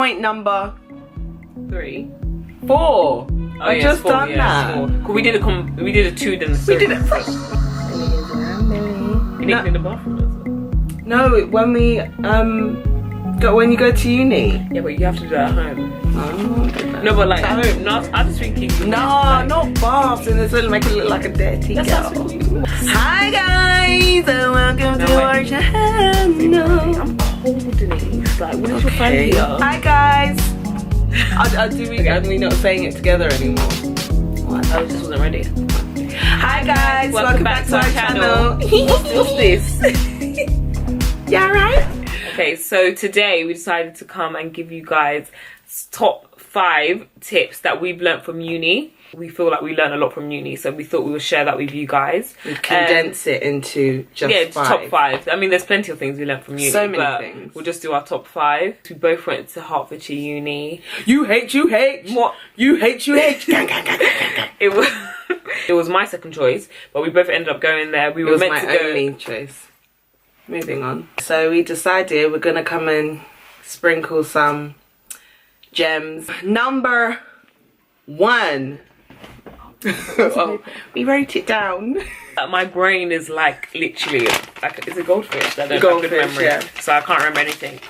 Point number 3. 4. Oh, I just done that. 4. We did a 2 then 3. We did it first. You didn't clean the bathroom, is it? No, when when you go to uni. Yeah, but you have to do that at home. Oh, No, but like at home. No, I was thinking. no, like, not baths in this little make it look like a dirty girl. Hi guys, and welcome to our channel. I'm cold in it. Like, when is your friend here? Hi guys. Are we not saying it together anymore? What? I just wasn't ready. Hi guys, welcome back to our channel. What's this? Yeah, right? Okay, so today we decided to come and give you guys top 5 tips that we've learnt from uni. We feel like we learn a lot from uni, so we thought we would share that with you guys. We condense it into just 5. Top 5. I mean, there's plenty of things we learnt from uni. So many things. We'll just do our top 5. We both went to Hertfordshire Uni. You hate. What? You hate. It was my second choice, but we both ended up going there. We were meant to go. It was my only choice. Moving on. So we decided we're gonna come and sprinkle some gems. Number 1. Oh, we wrote it down. My brain is like literally like, is it goldfish? I don't Goldfish, have good memory, yeah. so I can't remember anything.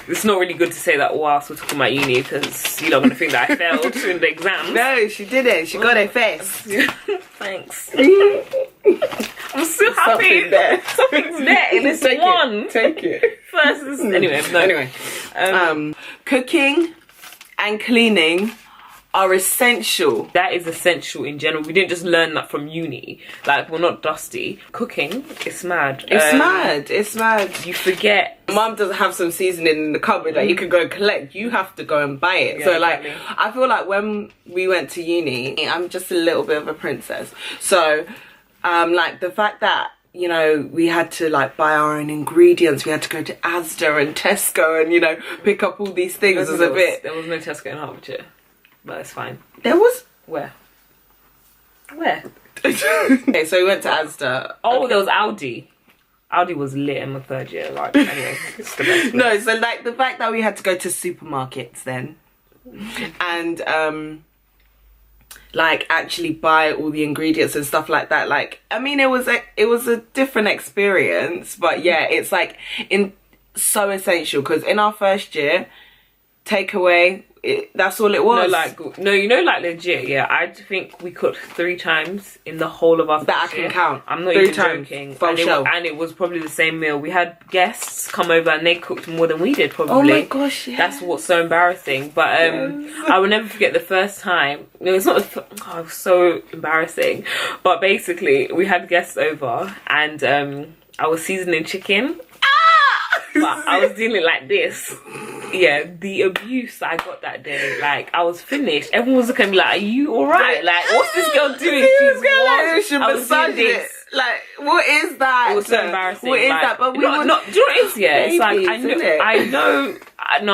It's not really good to say that whilst we're talking about uni, because you're not going to think that I failed in the exams. No, she didn't. She got it first. Thanks. I'm so happy. Something's there in this one. Take it. First is, anyway. No. Anyway, cooking and cleaning are essential. That is essential in general. We didn't just learn that from uni. Like, we're not dusty. Cooking, it's mad. It's mad. You forget. Mum doesn't have some seasoning in the cupboard that you can go collect. You have to go and buy it. Yeah, so like, exactly. I feel like when we went to uni, I'm just a little bit of a princess. So, like the fact that, you know, we had to like buy our own ingredients. We had to go to Asda and Tesco and, you know, pick up all these things. There was no Tesco in Hertfordshire. But it's fine. There was? Where? Okay, so we went to Asda. Oh, okay. there was Aldi. Aldi was lit in my 3rd year. Like, anyway, it's the best. No, so like the fact that we had to go to supermarkets then and like actually buy all the ingredients and stuff like that. Like, I mean, it was a different experience, but yeah, it's like so essential because in our 1st year, takeaway. That's all it was. No, you know, like legit, yeah. I think we cooked 3 times in the whole of our that I can count. I'm not 3 even times. joking. And it was probably the same meal. We had guests come over and they cooked more than we did probably. Oh my gosh, yeah. That's what's so embarrassing. But I will never forget the first time. No, it's not. It was so embarrassing. But basically, we had guests over and I was seasoning chicken. But I was doing it like this. Yeah, the abuse I got that day, like I was finished. Everyone was looking at me like, "Are you alright? Like, what's this girl doing?" I was doing this. Like, what is that? It was so embarrassing. What is like, that? But we no, were not. Do you know what it is? Yeah, it's like babies, no,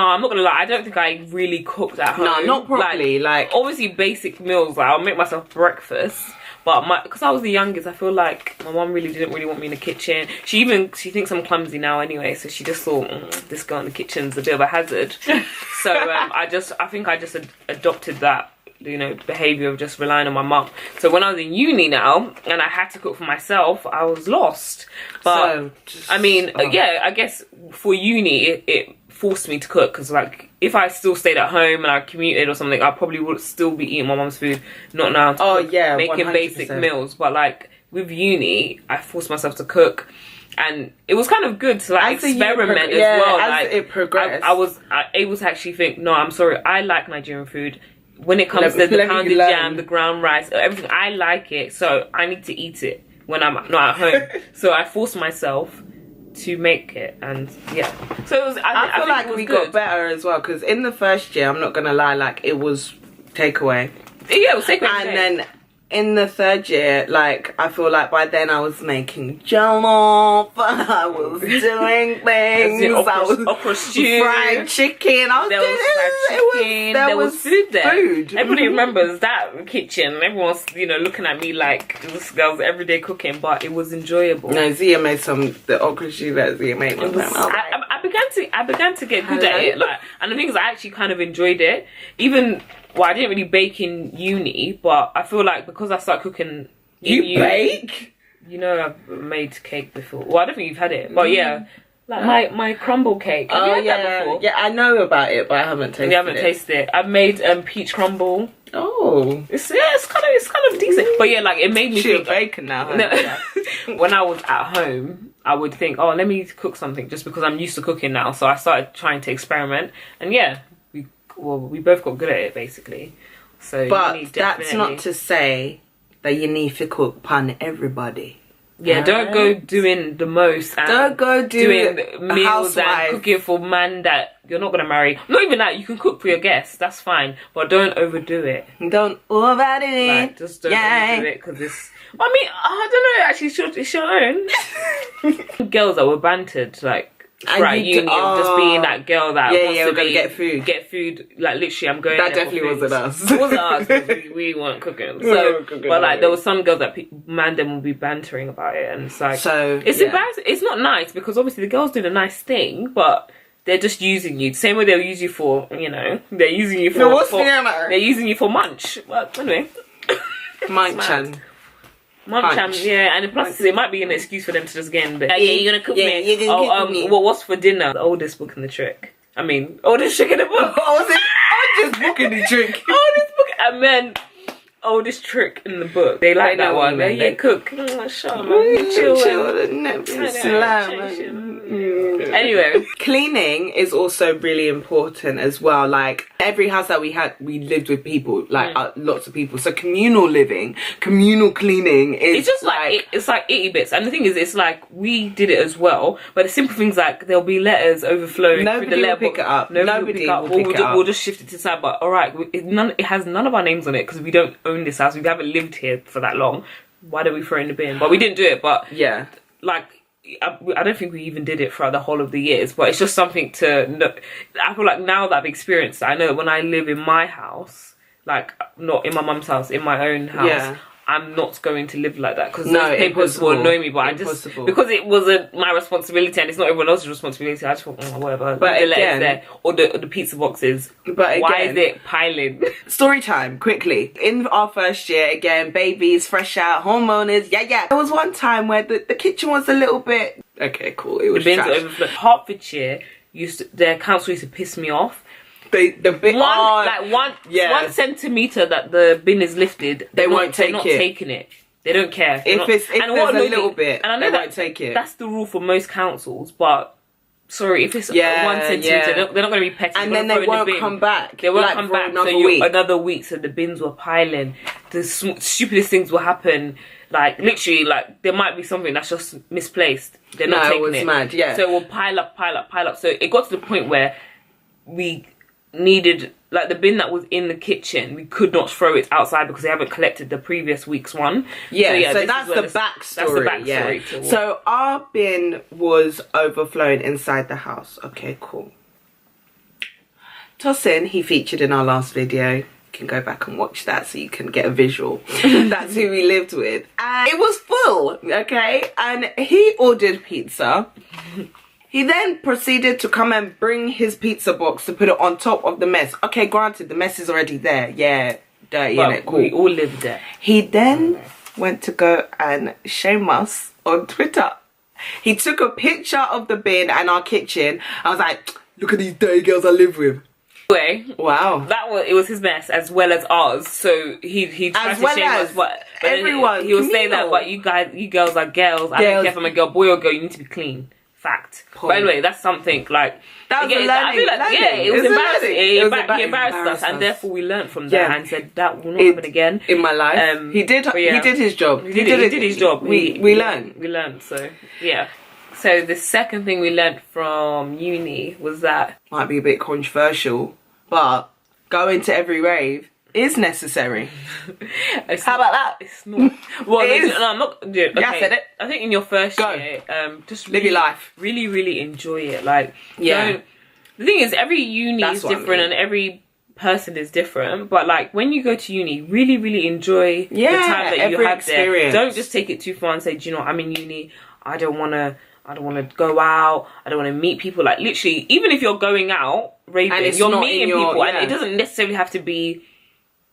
I'm not gonna lie. I don't think I really cooked at home. No, not properly. Like obviously basic meals. Like I'll make myself breakfast. But because I was the youngest, I feel like my mum didn't really want me in the kitchen. She thinks I'm clumsy now anyway, so she just thought this girl in the kitchen's a bit of a hazard. So I think I just adopted that, you know, behaviour of just relying on my mum. So when I was in uni now and I had to cook for myself, I was lost. But I mean, yeah, I guess for uni it forced me to cook because like if I still stayed at home and I commuted or something, I probably would still be eating my mum's food, not now. Making 100%. basic meals. But like with uni, I forced myself to cook, and it was kind of good to like experiment as well. As like it progressed, I was able to actually think, no, I'm sorry, I like Nigerian food. When it comes to the pounded jam, the ground rice, everything, I like it, so I need to eat it when I'm not at home. So I forced myself to make it, and yeah, so it was. I feel like we got better as well because in the 1st year, I'm not gonna lie, like it was takeaway. Yeah, it was takeaway. And then in the third year, like, I feel like by then I was making jollof, I was doing things, I was okra stew, fried chicken, I was there was fried chicken, there was food there. Everybody remembers that kitchen. Everyone's, you know, looking at me like this girl's everyday cooking, but it was enjoyable. No, Zia made the okra stew that Zia made. I began to get good at it, like, and the thing is, I actually kind of enjoyed it. Even, well, I didn't really bake in uni, but I feel like because I started cooking. You bake? You know, I've made cake before. Well, I don't think you've had it, but yeah, like my crumble cake. Have you had that before? Yeah, I know about it, but I haven't tasted it. You haven't tasted it. I've made peach crumble. Oh, it's kind of decent, but yeah, like it made me think. Bacon now. When I was at home, I would think, oh, let me cook something, just because I'm used to cooking now. So I started trying to experiment, and yeah, we both got good at it basically. So, but that's not to say that you need to cook pan everybody. Yeah, don't go doing the most. And don't go doing meals and cooking for man that you're not gonna marry. Not even that, you can cook for your guests. That's fine, but don't overdo it. Don't overdo it. Like, just don't overdo it, because it's. I mean, I don't know. Actually, it's your own. Girls that were bantered, like. Right, uni, just being that girl that we're gonna get food. Like literally, I'm going. That definitely wasn't us. It wasn't us. We weren't cooking. So, but like, there was some girls that man them will be bantering about it, and it's like, it's embarrassing. It's not nice, because obviously the girls doing a nice thing, but they're just using you. Same way they'll use you for, you know, they're using you for. They're using you for munch. Well, anyway, Munch, yeah, and plus it might be an excuse for them to just get in bed. You're gonna cook me. Well, what's for dinner? The oldest book in the trick. I mean, oldest trick in the book. Oldest book in the trick. Oldest book, and then oldest trick in the book. They like that one. They cook. Shut up, man. Chill. Anyway, cleaning is also really important as well. Like, every house that we lived with people, like lots of people. So communal living, communal cleaning is it's just like it's like itty bits. And the thing is, it's like we did it as well. But the simple things, like there'll be letters overflowing through the letter book. Pick it up. Nobody will pick it up. We'll just shift it to the side. But all right, it has none of our names on it, because we don't own this house. We haven't lived here for that long. Why don't we throw it in the bin? But we didn't do it. But yeah, like. I don't think we even did it throughout the whole of the years, but it's just something to know. I feel like now that I've experienced it, I know that when I live in my house, like not in my mum's house, in my own house, I'm not going to live like that, because those papers will annoy me. But I just, because it wasn't my responsibility and it's not everyone else's responsibility, I just thought, whatever. But the letters there, or the pizza boxes. But again, why is it piling? Story time, quickly. In our first year, again, babies, fresh out, hormones, yeah. There was one time where the kitchen was a little bit, okay, cool. It was the bins overflowed. Hertfordshire their council used to piss me off. The bin, one centimetre that the bin is lifted, they're not taking it. They don't care. If there's a little bit, and I know they won't take it. That's the rule for most councils, but sorry, if it's 1 centimetre, they're not going to be petty. And then they won't come back. They won't come back another week. So the bins were piling. The stupidest things will happen. Like, literally, like, there might be something that's just misplaced. They're not taking it. Mad, yeah. So it will pile up. So it got to the point where we needed, like, the bin that was in the kitchen, we could not throw it outside because they haven't collected the previous week's one. So that's the backstory. So our bin was overflowing inside the house. Okay, cool. Tosin, he featured in our last video. You can go back and watch that so you can get a visual. That's who we lived with, and it was full, okay, and he ordered pizza. He then proceeded to come and bring his pizza box to put it on top of the mess. Okay, granted, the mess is already there. Yeah, dirty, innit? Cool. We all live there. He then went to go and shame us on Twitter. He took a picture of the bin and our kitchen. I was like, look at these dirty girls I live with. Anyway, wow, it was his mess as well as ours. So he tried to shame us, but everyone. He was saying that, but you girls are girls. I don't care if I'm a girl, boy or girl. You need to be clean. Fact. But anyway, that's something like that was learning. I feel like, it was embarrassing. He embarrassed us, and therefore we learned from that and said that will not happen again in my life. He did his job. He did his job. We learned. So yeah. So the second thing we learned from uni was that, might be a bit controversial, but going to every rave is necessary. It's How about that? It's not. Well, It is. no, I'm not. Dude, okay. Yeah, I said it. I think in your first Go. year, just Live your life. Really, really enjoy it. Like, Yeah. the thing is, every uni That's is what I different, mean. and every person is different. But like, when you go to uni, really, really enjoy the Yeah, time that you every have experience. there. Don't just take it too far and say, do you know, I'm in uni. I don't want to go out. I don't want to meet people. Like, literally, even if you're going out raving, And it's you're not meeting in your- people, and yeah. it doesn't necessarily have to be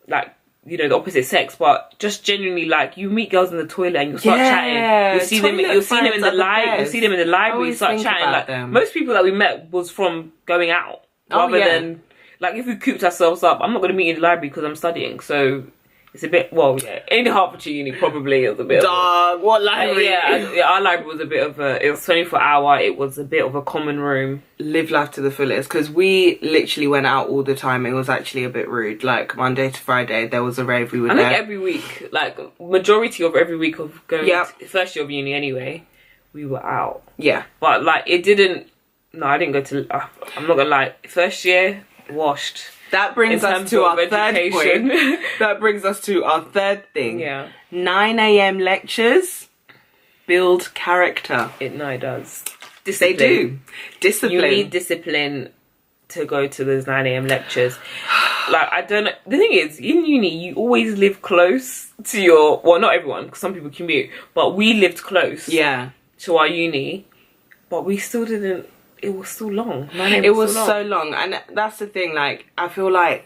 like, you know, the opposite sex, but just genuinely, like, you meet girls in the toilet and you start Yeah, chatting. You'll see them in toilet the friends are the library. You best. see them in the library. You Always start think chatting. about Like, them. most people that we met was from going out, rather than like, if we cooped ourselves up. I'm not going to meet you in the library because I'm studying, so it's a bit, well, yeah, in Hertfordshire Uni probably it was a bit Dog, what library? yeah, our library was a bit of a, it was 24-hour, it was a bit of a common room. Live life to the fullest, because we literally went out all the time. It was actually a bit rude. Like, Monday to Friday, there was a rave, we were I there. think every week, like, majority of every week of going Yep. to first year of uni anyway, we were out. Yeah. But, like, it didn't, no, I didn't go to, I'm not gonna lie, first year, washed. That brings In us terms to of our third education. point. That brings us to our third thing. Yeah. 9 a.m. lectures build character. No, it does. They Discipline. do. Discipline. You need discipline to go to those 9 a.m. lectures. Like, I don't know. The thing is, in uni, you always live close to your, well, not everyone, because some people commute, but we lived close Yeah. to our uni, but we still didn't, it was still long. 9 a.m. It was still so long. long. And that's the thing, like, I feel like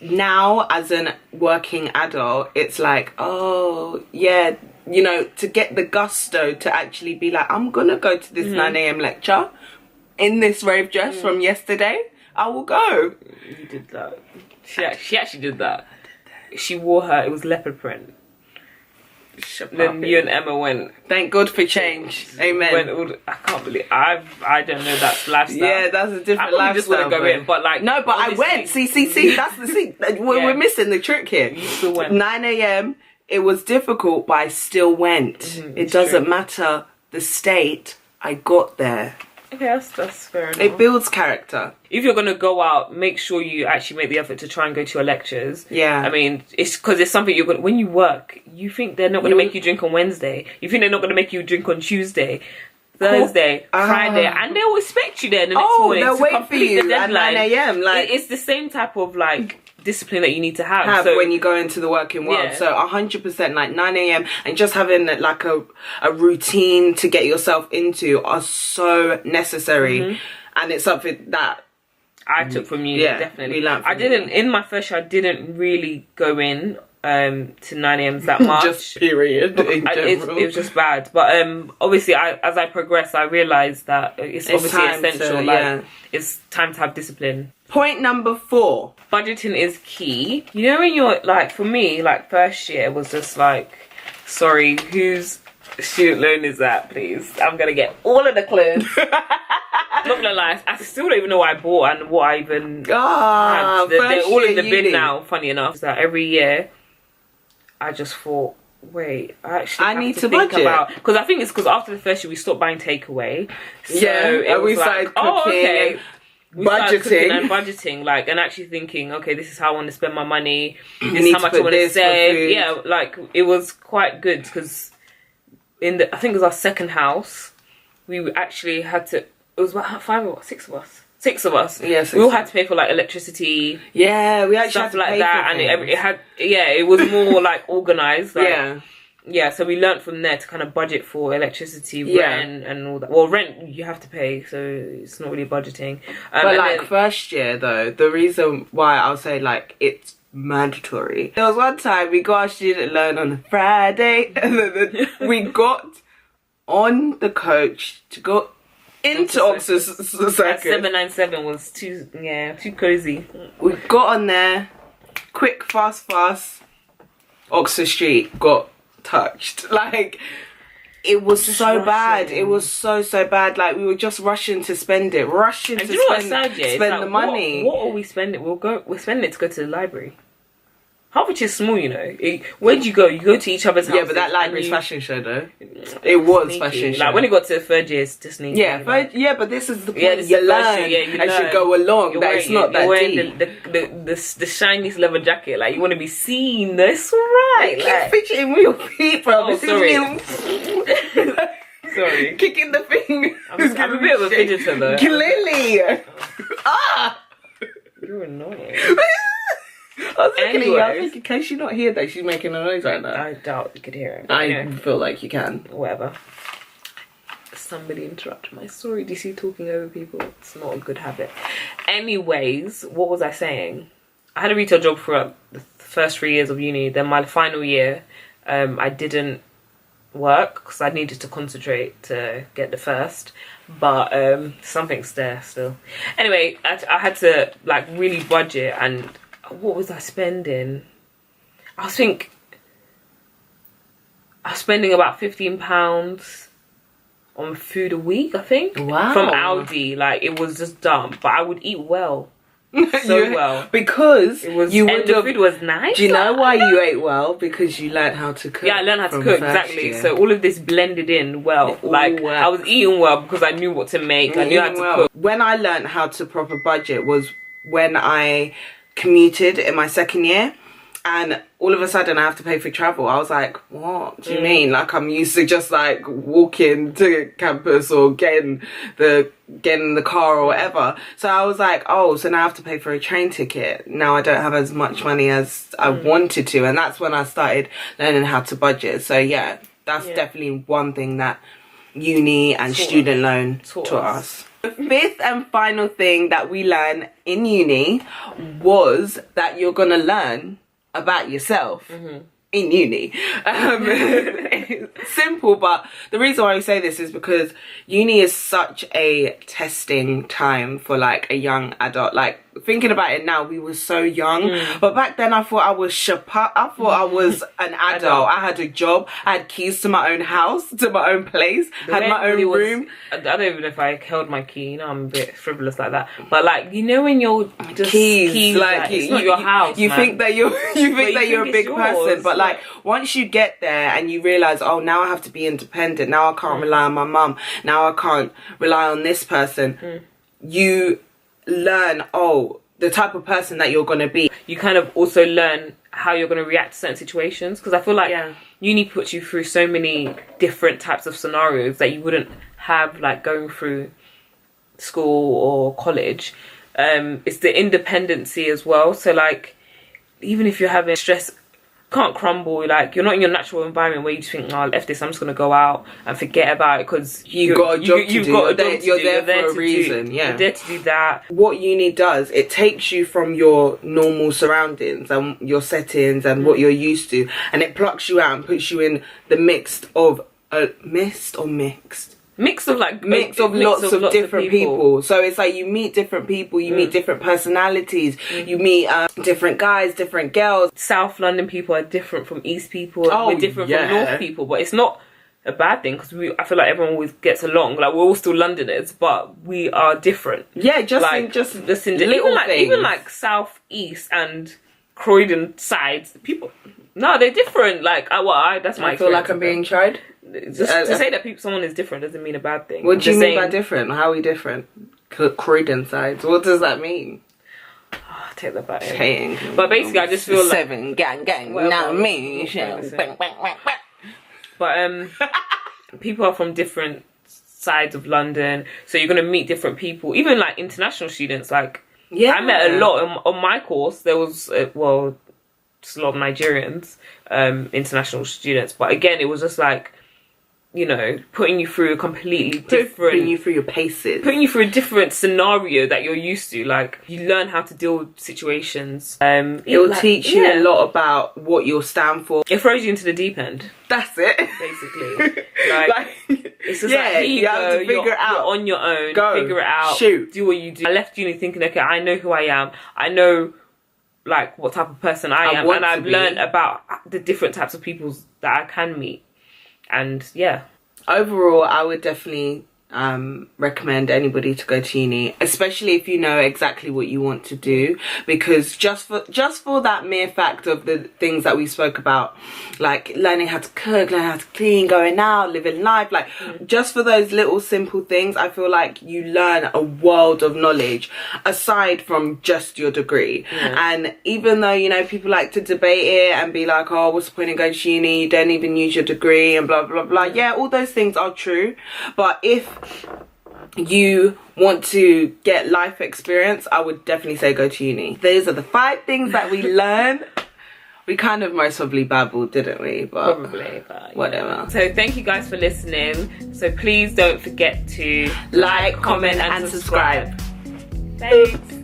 now as an working adult, it's like, oh, yeah, you know, to get the gusto to actually be like, I'm gonna go to this 9 a.m. lecture in this rave dress from yesterday. I will go. You did that. She actually did that. She wore her, it was leopard print. Then you and Emma went. Thank God for change. Amen. I can't believe I don't know that's lifestyle. Yeah, that's a different I probably just lifestyle. want to go in, but like, no, but I honestly, went. See, that's the thing. We're missing the trick here. You still went. 9 a.m. It was difficult, but I still went. It doesn't matter the state. I got there. Okay, that's fair enough. It builds character. If you're gonna go out, make sure you actually make the effort to try and go to your lectures. Yeah. I mean, it's because it's something you're gonna. When you work, you think they're not gonna make you drink on Wednesday. You think they're not gonna make you drink on Tuesday, Thursday, Friday, and they'll expect you there the next morning they'll to wait for complete you the at deadline. 9 a.m. Like, It's the same type of like discipline that you need to have. So, when you go into the working world. Yeah. So 100% like 9 a.m. and just having like a routine to get yourself into are so necessary. And it's something that I took from you, Yeah, definitely. we learned from I didn't, in my first year, I didn't really go in to 9 a.m. that much. just period in It general. was just bad. But obviously, as I progressed, I realised that it's obviously time to- essential. yeah. It's time to have discipline. Point number 4. Budgeting is key. You know, when you're like, for me, like first year was just like, sorry, whose student loan is that, please? I'm gonna get all of the clothes. Not gonna lie, I still don't even know what I bought and what I even had. They're all in the bin now, funny enough. That every year, I just thought, wait, I need to think budget. about, because I think it's because after the first year we stopped buying takeaway. So Yeah, it and we was started like, oh, cooking okay. and We started cooking budgeting. and budgeting, like, and actually thinking, okay, this is how I want to spend my money. This need is how to much I put want to this for save. food. Yeah, like it was quite good because I think it was our second house. We actually had to. It was about 5 or 6 of us. 6 of us. Yeah, 6 we all of had to pay for like electricity, Yeah, we actually stuff had to like pay that, for and things. it had. Yeah, it was more like organized. Like, Yeah. Yeah, so we learnt from there to kind of budget for electricity, Yeah. rent, and all that. Well, rent you have to pay, so it's not really budgeting. But and like then- first year though, the reason why I'll say like it's mandatory. There was one time we got our student loan on a Friday and then we got on the coach to go into Oxford That Circus. 797 was too cozy. We got on there, quick, fast, Oxford Street got touched. Like, it was Just so bad. rushing. It was so bad. Like, we were just rushing to spend it, rushing And to do you know what's spend, sad, yeah? It's spend like, the money. What are we spending? We're spending it to go to the library. Hertfordshire is small, you know. Where'd you go? You go to each other's houses. Yeah, but that library's fashion show, though. It was Sneaky. fashion show. Like, when it got to third year, it's just sneaky. Yeah, but this is the point. You learn as you go along. That it's not that deep. The shiniest leather jacket. Like, you want to be seen. That's right. Keep fidgeting with your feet, bro. Oh, sorry. Sorry. Kicking the thing. I'm a bit of a fidgeter, though. Clearly. You're annoying. I was looking at you. I was thinking, can she not hear that she's making a noise right now? I doubt you could hear it. I feel like you can. Whatever. Somebody interrupted my story. DC talking over people. It's not a good habit. Anyways, what was I saying? I had a retail job for the first 3 years of uni. Then my final year, I didn't work because I needed to concentrate to get the first. But something's there still. Anyway, I had to like really budget. And what was I spending? I was spending about £15 on food a week, I think. Wow. From Aldi. Like, it was just dumb. But I would eat well. Well. Because it was, and the food was nice. Do you know why you ate well? Because you learned how to cook. Yeah, I learned how to cook, exactly. Year. So all of this blended in well. Like, I was eating well because I knew what to make. I knew how to cook. When I learned how to proper budget was when I commuted in my second year, and all of a sudden I have to pay for travel. I was like, what do you mean? Like, I'm used to just like walking to campus or getting in the car or whatever. So I was like, oh, so now I have to pay for a train ticket. Now I don't have as much money as I wanted to. And that's when I started learning how to budget. So yeah, that's definitely one thing that uni and student loan taught us. The fifth and final thing that we learned in uni was that you're gonna learn about yourself in uni. Simple, but the reason why I say this is because uni is such a testing time for like a young adult. Like, thinking about it now, we were so young, but back then I thought I was I thought I was an adult. I had a job, I had keys to my own house, to my own place, had my own room. I don't even know if I held my key, you know, I'm a bit frivolous like that, but like, you know, when you're just keys like it's not your house, you think that you're a big person, but like once you get there and you realize, oh, now I have to be independent, now I can't rely on my mum, now I can't rely on this person, you learn, oh, the type of person that you're going to be. You kind of also learn how you're going to react to certain situations, because I feel like uni puts you through so many different types of scenarios that you wouldn't have like going through school or college. It's the independency as well, so like even if you're having stress, can't crumble, like you're not in your natural environment where you just think, oh, F this, I'm just gonna go out and forget about it, because you've got a job to do. You're there for a reason. You're there to do that. What uni does, it takes you from your normal surroundings and your settings and what you're used to, and it plucks you out and puts you in the mix of lots of different people. So it's like you meet different people, you meet different personalities, you meet different guys, different girls. South London people are different from East people. We're different from North people, but it's not a bad thing, because I feel like everyone always gets along. Like, we're all still Londoners, but we are different. Yeah, just in little things. Even like South East and Croydon sides, people, no, they're different. Like, that's my. I feel like I'm being tried. Just to say that someone is different doesn't mean a bad thing. What do you mean by different? How are we different? Croydon sides. What does that mean? Oh, take that back. Okay. But basically, I just feel like 7 gang. Not me. But people are from different sides of London, so you're gonna meet different people. Even like international students. Like, I met a lot on my course. There was just a lot of Nigerians, international students. But again, it was just like, you know, putting you through a completely different... Putting you through your paces. Putting you through a different scenario that you're used to. Like, you learn how to deal with situations. It will teach you a lot about what you'll stand for. It throws you into the deep end. That's it. Basically. It's just like, here you have to figure it out. You're on your own. Go. Figure it out. Shoot. Do what you do. I left uni thinking, okay, I know who I am. I know, like, what type of person I am. And I've learned about the different types of people that I can meet. And yeah, overall I would definitely recommend anybody to go to uni, especially if you know exactly what you want to do, because just for that mere fact of the things that we spoke about, like learning how to cook, learning how to clean, going out, living life, like just for those little simple things, I feel like you learn a world of knowledge aside from just your degree. And even though, you know, people like to debate it and be like, oh, what's the point in going to uni, you don't even use your degree and blah blah blah, yeah, all those things are true, but if you want to get life experience, I would definitely say go to uni. Those are the 5 things that we learn. We kind of most probably babbled, didn't we? But probably, but whatever. So thank you guys for listening. So please don't forget to like, comment and subscribe. Thanks.